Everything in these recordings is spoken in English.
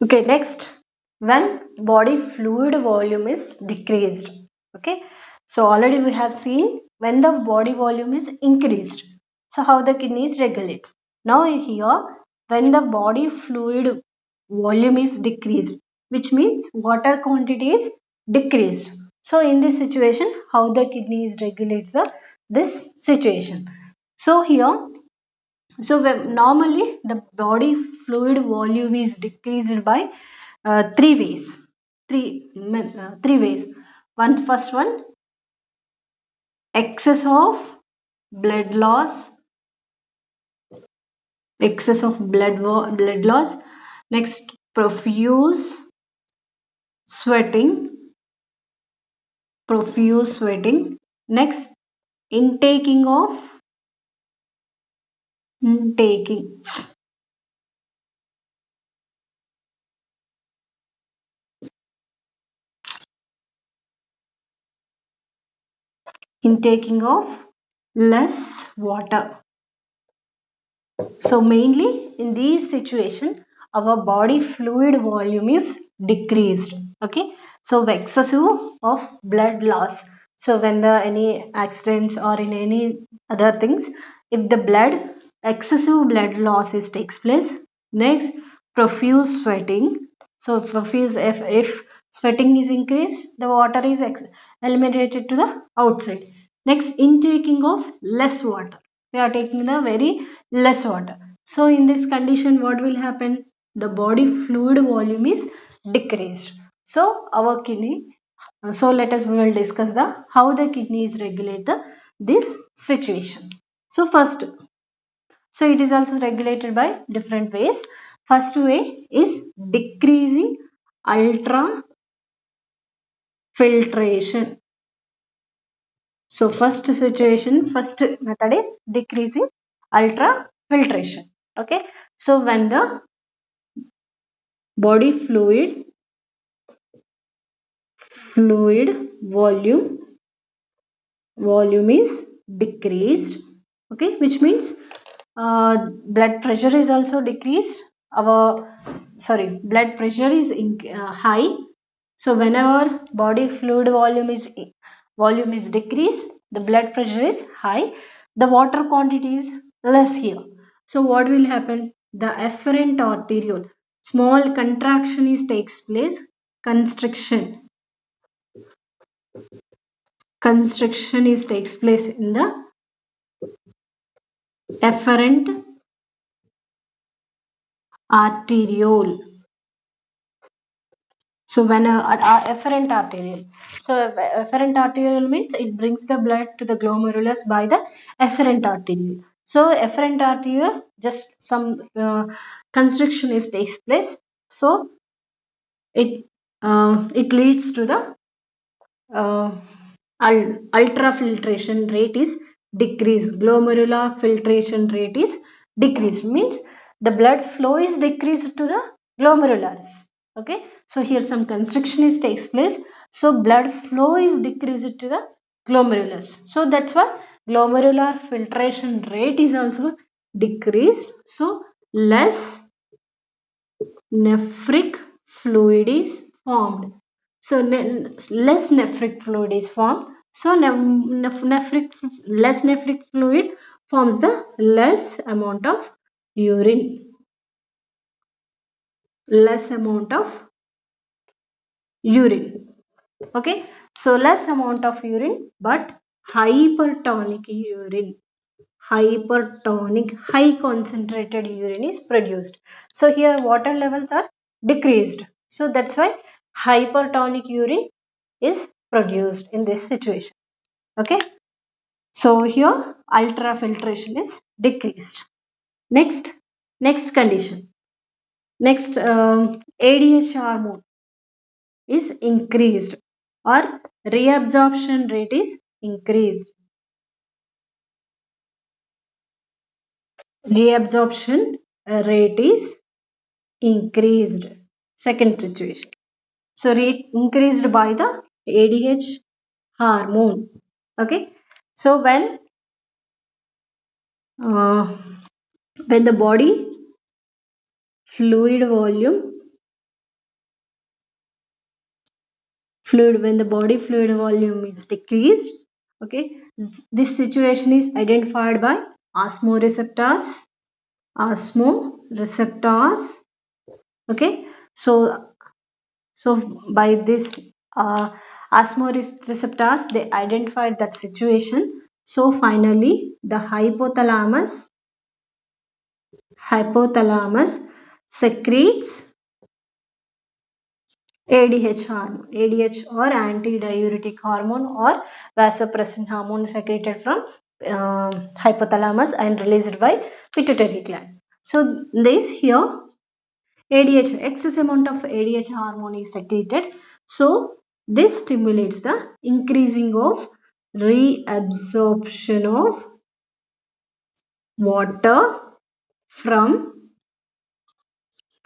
Okay, next, when body fluid volume is decreased. Okay, so already we have seen when the body volume is increased. So, how the kidneys regulate. Now, here, when the body fluid volume is decreased, which means water quantity is decreased. So, in this situation, how the kidneys regulates this situation. So, here, so normally the body fluid volume is decreased by three ways. Three ways. First one, excess of blood loss, excess of blood loss. Next, profuse sweating, profuse sweating. Next, intaking of intaking intaking of less water. So mainly in these situation, our body fluid volume is decreased. Okay. So excessive of blood loss. So when the any accidents or in any other things, if the blood excessive blood loss is takes place. Next, profuse sweating. So profuse if sweating is increased, the water is eliminated to the outside. Next, intaking of less water. We are taking the very less water. So in this condition, what will happen? The body fluid volume is decreased. So our kidney. So let us we will discuss the how the kidneys regulate the this situation. So first, so it is also regulated by different ways. First way is decreasing ultrafiltration. So first method is decreasing ultrafiltration. Okay. So when the body fluid volume is decreased. Okay, which means blood pressure is also decreased. Our blood pressure is high. So whenever body fluid volume is decreased, the blood pressure is high. The water quantity is less here. So what will happen? The afferent arteriole small contraction is takes place. Constriction constriction is takes place in the afferent arteriole. So when afferent arteriole, so afferent arteriole means it brings the blood to the glomerulus by the afferent arteriole. So afferent arteriole, just some constriction is takes place. So it leads to the uh, ultrafiltration rate is decreased. Glomerular filtration rate is decreased. Means the blood flow is decreased to the glomerulars. Okay. So here some constriction is takes place. So blood flow is decreased to the glomerulus. So that's why glomerular filtration rate is also decreased. So less nephric fluid is formed. So less nephric fluid is formed. So less nephric fluid forms the less amount of urine. Less amount of urine. Okay. So less amount of urine, but hypertonic urine. Hypertonic, high concentrated urine is produced. So here water levels are decreased. So that's why hypertonic urine is produced in this situation. Okay. So here ultrafiltration is decreased. Next condition. Next, ADH hormone is increased or reabsorption rate is increased. Reabsorption rate is increased. Second situation. So rate increased by the ADH hormone. Okay. So uh, when the body fluid volume fluid, when the body fluid volume is decreased, okay, this situation is identified by osmoreceptors. Osmoreceptors, okay. So by this uh, osmoreceptors, they identified that situation. So finally the hypothalamus secretes ADH hormone, ADH or antidiuretic hormone or vasopressin hormone secreted from hypothalamus and released by pituitary gland. So this here ADH, excess amount of ADH hormone is secreted. So this stimulates the increasing of reabsorption of water from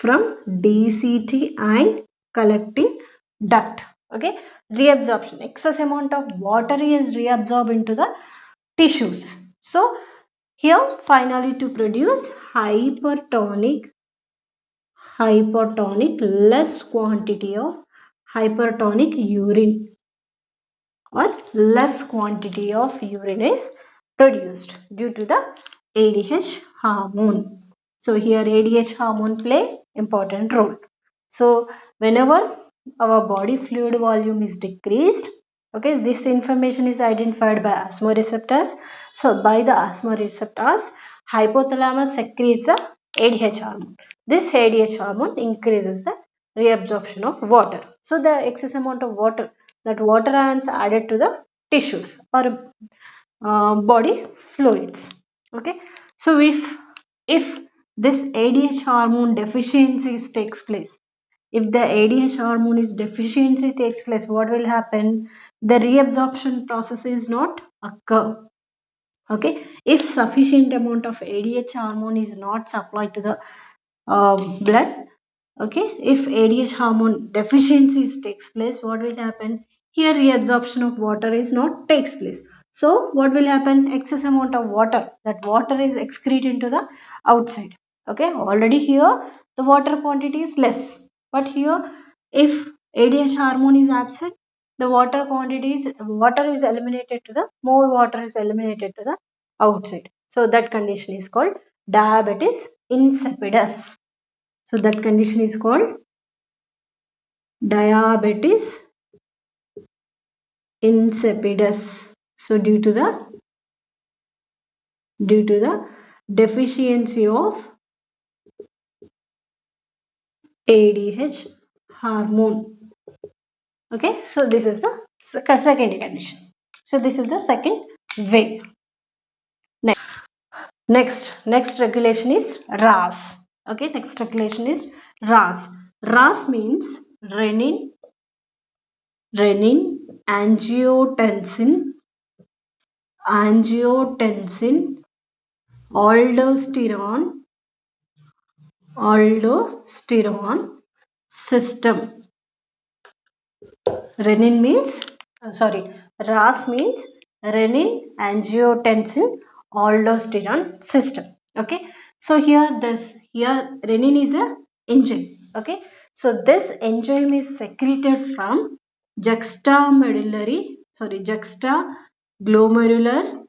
DCT and collecting duct. Okay, reabsorption. Excess amount of water is reabsorbed into the tissues. So here finally to produce hypertonic less quantity of hypertonic urine, or less quantity of urine is produced due to the ADH hormone. So here ADH hormone play important role. So whenever our body fluid volume is decreased, okay, this information is identified by osmoreceptors. So by the osmoreceptors, hypothalamus secretes the ADH hormone. This ADH hormone increases the reabsorption of water. So the excess amount of water, that water ions added to the tissues or body fluids. Okay, so if this ADH hormone deficiency takes place, if the ADH hormone is deficiency takes place, what will happen? The reabsorption process is not occur. Okay, if sufficient amount of ADH hormone is not supplied to the blood, okay, if ADH hormone deficiencies takes place, what will happen? Here reabsorption of water is not takes place. So what will happen? Excess amount of water, that water is excreted into the outside. Okay, already here the water quantity is less, but here if ADH hormone is absent, the water is eliminated to the more water is eliminated to the outside. So that condition is called diabetes insipidus. So that condition is called diabetes insipidus. So due to the deficiency of ADH hormone. Okay, so this is the second condition. So this is the second way. Next regulation is RAS. Okay, next regulation is RAS. RAS means renin, angiotensin, angiotensin, aldosterone, aldosterone system. Renin means RAS means renin, angiotensin, aldosterone system. Okay, so here renin is a enzyme. Okay, so this enzyme is secreted from juxtaglomerular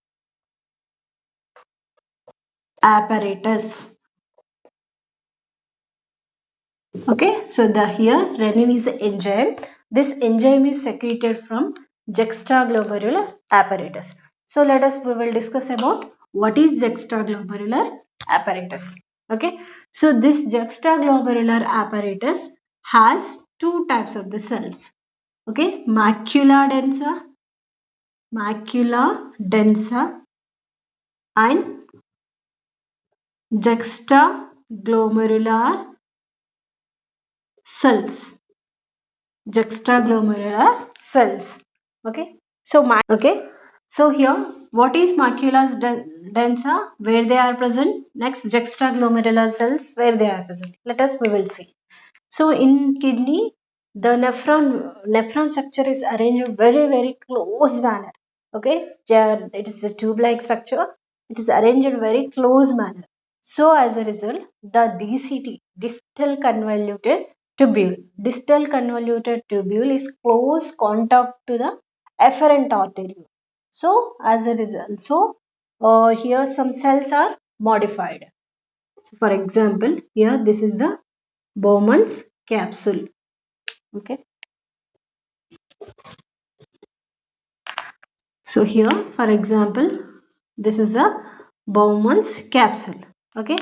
apparatus. Okay, so here renin is an enzyme. This enzyme is secreted from juxtaglomerular apparatus. So we will discuss about what is juxtaglomerular apparatus. Okay, so this juxtaglomerular apparatus has two types of the cells. Okay, macula densa and juxtaglomerular cells. Juxtaglomerular cells. Okay, so here what is densa, where they are present. Next, juxtaglomerular cells, where they are present. We will see. So in kidney, the nephron structure is arranged in very close manner. Okay, it is a tube like structure. It is arranged in very close manner. So as a result, the DCT, distal convoluted tubule. Distal convoluted tubule is close contact to the efferent arteriole. So as a result, here some cells are modified. So for example, here this is the Bowman's capsule. Okay. So here, for example, this is the Bowman's capsule. Okay.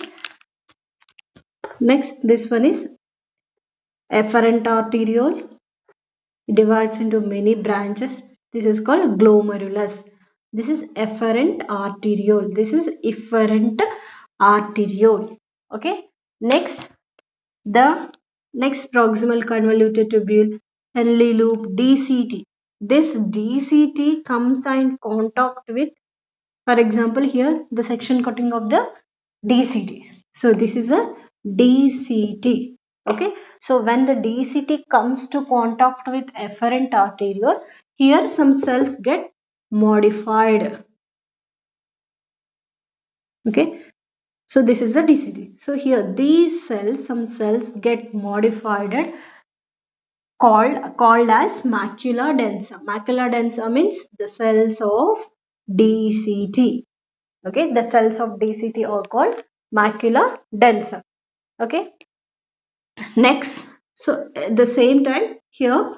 Next, this one is efferent arteriole. It divides into many branches. This is called glomerulus. This is efferent arteriole. This is efferent arteriole. Okay. Next, the next proximal convoluted tubule, Henle loop, DCT. This DCT comes in contact with, for example, here the section cutting of the DCT. So this is a DCT. Okay. So when the DCT comes to contact with efferent arteriole, here some cells get modified. Okay. So this is the DCT. So here these cells, some cells get modified, called as macula densa. Macula densa means the cells of DCT. Okay, the cells of DCT are called macula densa. Okay, next, so at the same time here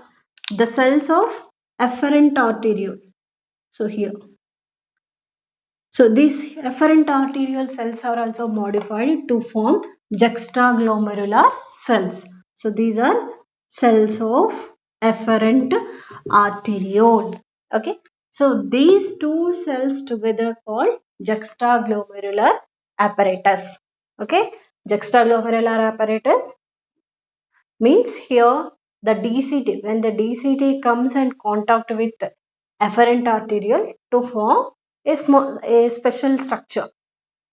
the cells of efferent arteriole. So here, so these efferent arterial cells are also modified to form juxtaglomerular cells. So these are cells of efferent arteriole. Okay. So these two cells together called juxtaglomerular apparatus. Okay. Juxtaglomerular apparatus means here the DCT, when the DCT comes in contact with efferent arteriole to form a special structure.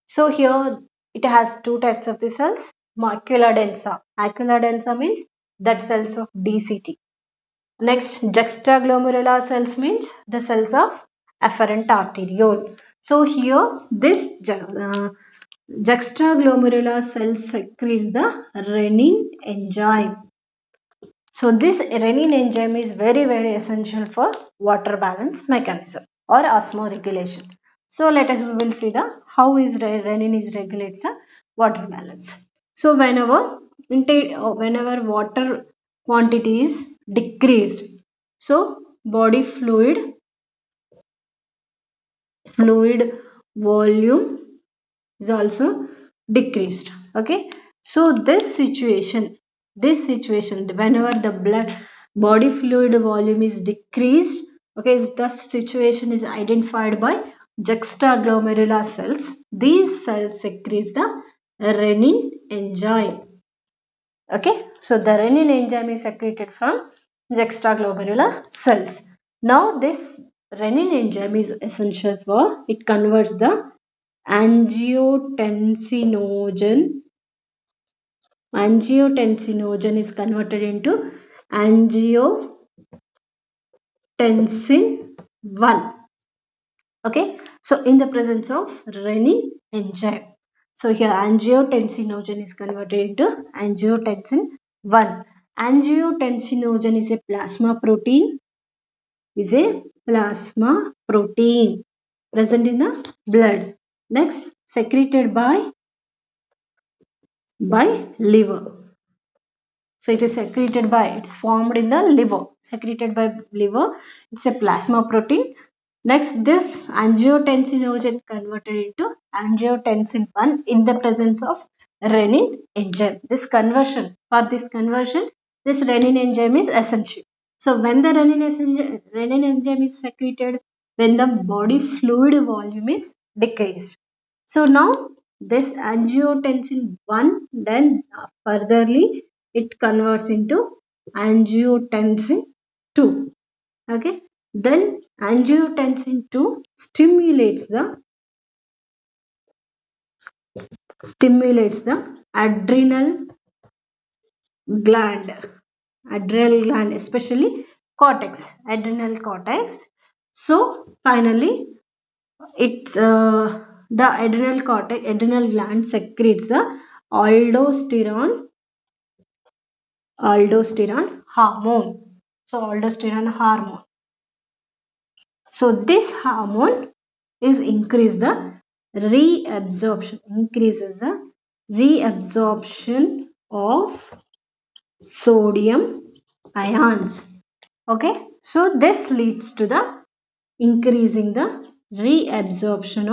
So here it has two types of the cells, macula densa. Macula densa means that cells of DCT. Next, juxtaglomerular cells means the cells of efferent arteriole. So here this juxtaglomerular cells secretes the renin enzyme. So this renin enzyme is very essential for water balance mechanism or osmoregulation. So let us we will see the how is renin is regulates the water balance. So whenever water quantity is decreased, so body fluid volume is also decreased. Okay, so this situation whenever the body fluid volume is decreased, okay, the situation is identified by juxtaglomerular cells. These cells secrete the renin enzyme. Okay, so the renin enzyme is secreted from juxtaglomerular cells. Now this renin enzyme is essential for it converts the angiotensinogen. Angiotensinogen is converted into angiotensin 1. Okay, so in the presence of renin enzyme, so here angiotensinogen is converted into angiotensin 1. Angiotensinogen is a plasma protein, present in the blood. Next, secreted by liver. So it is secreted by, it's formed in the liver, secreted by liver. It's a plasma protein. Next, this angiotensinogen converted into angiotensin 1 in the presence of renin enzyme. For this conversion, this renin enzyme is essential. So when the renin enzyme is secreted, when the body fluid volume is decreased. So now this angiotensin 1 then furtherly it converts into angiotensin 2. Okay, then angiotensin 2 stimulates the gland adrenal gland, especially adrenal cortex. So finally it's the adrenal gland secretes the aldosterone aldosterone hormone. So aldosterone hormone. So this hormone is increases the reabsorption of sodium ions. Okay, so this leads to the increasing the reabsorption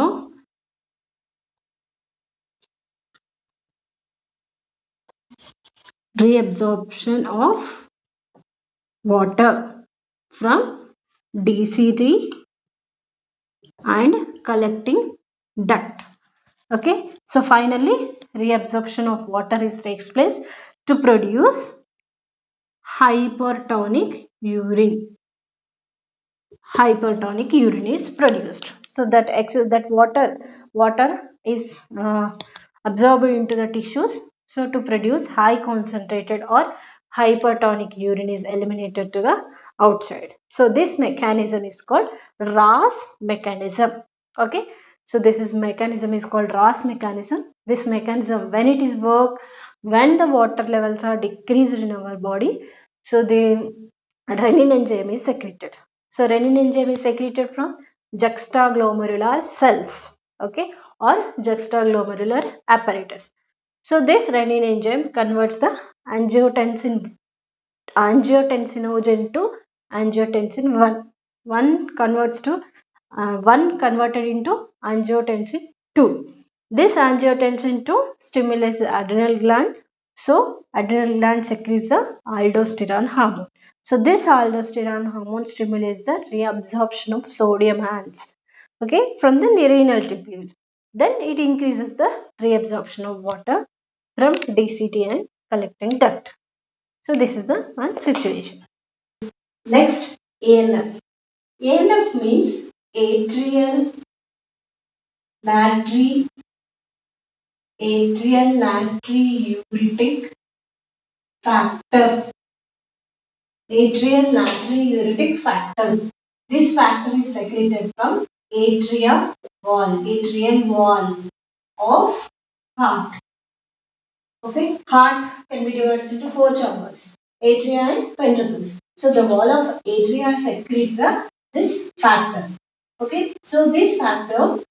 of water from DCT and collecting duct. Okay, so finally reabsorption of water is takes place to produce hypertonic urine. Hypertonic urine is produced. So that that water is absorbed into the tissues. So to produce high concentrated or hypertonic urine is eliminated to the outside. So this mechanism is called RAS mechanism. Okay. So this is mechanism is called RAS mechanism. This mechanism, when it is work, when the water levels are decreased in our body, so the renin enzyme is secreted. So renin enzyme is secreted from juxtaglomerular cells, okay, or juxtaglomerular apparatus. So this renin enzyme converts the angiotensinogen to angiotensin 1. One converted into angiotensin 2. This angiotensin 2 stimulates the adrenal gland. So adrenal gland secretes the aldosterone hormone. So this aldosterone hormone stimulates the reabsorption of sodium ions, okay, from the renal tubule. Then it increases the reabsorption of water from DCT and collecting duct. So this is the one situation. Next, ALF. ALF means natri, atrial natriuretic factor. Atrial natriuretic factor. This factor is secreted from atrial wall of heart. Okay, heart can be divided into four chambers, atria and ventricles. So the wall of atria secretes this factor. Okay, so this factor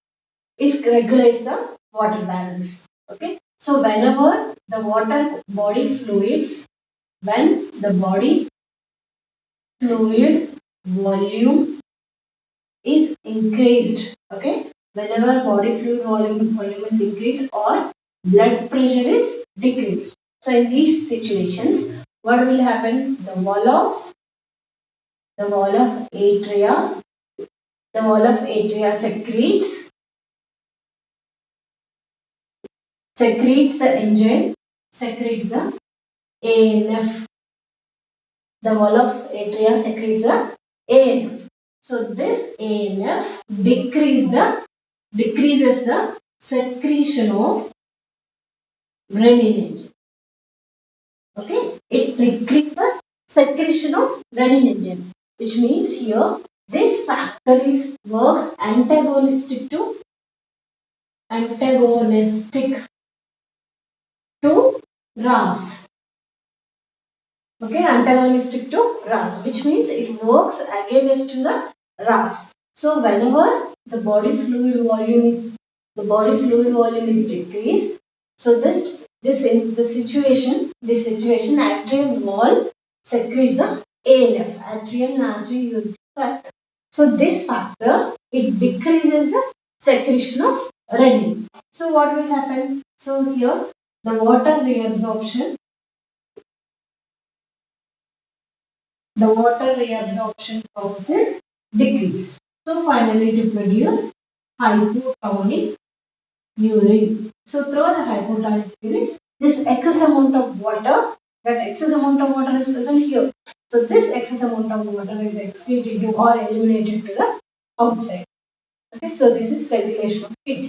regulates the water balance. Okay, so whenever the when the body fluid volume is increased, okay, whenever body fluid volume is increased or blood pressure is decreased. So in these situations, what will happen? The wall of atria secretes the enzyme, secretes the ANF. The wall of atria secretes the ANF. So this ANF decreases the secretion of renin enzyme. Okay, it decreases the secretion of renin enzyme, which means here this factor works antagonistic to RAS. Okay, antagonistic to RAS, which means it works against the RAS. So whenever the body fluid volume is decreased, so this situation atrial wall secretes the ANF, atrial natriuretic factor. So this factor it decreases the secretion of renin. So what will happen? So here the water reabsorption process is decreased. So finally to produce hypotonic urine. So through the hypotonic urine, that excess amount of water is present here. So this excess amount of water is excreted or eliminated to the outside. Okay, so this is regulation of kidney.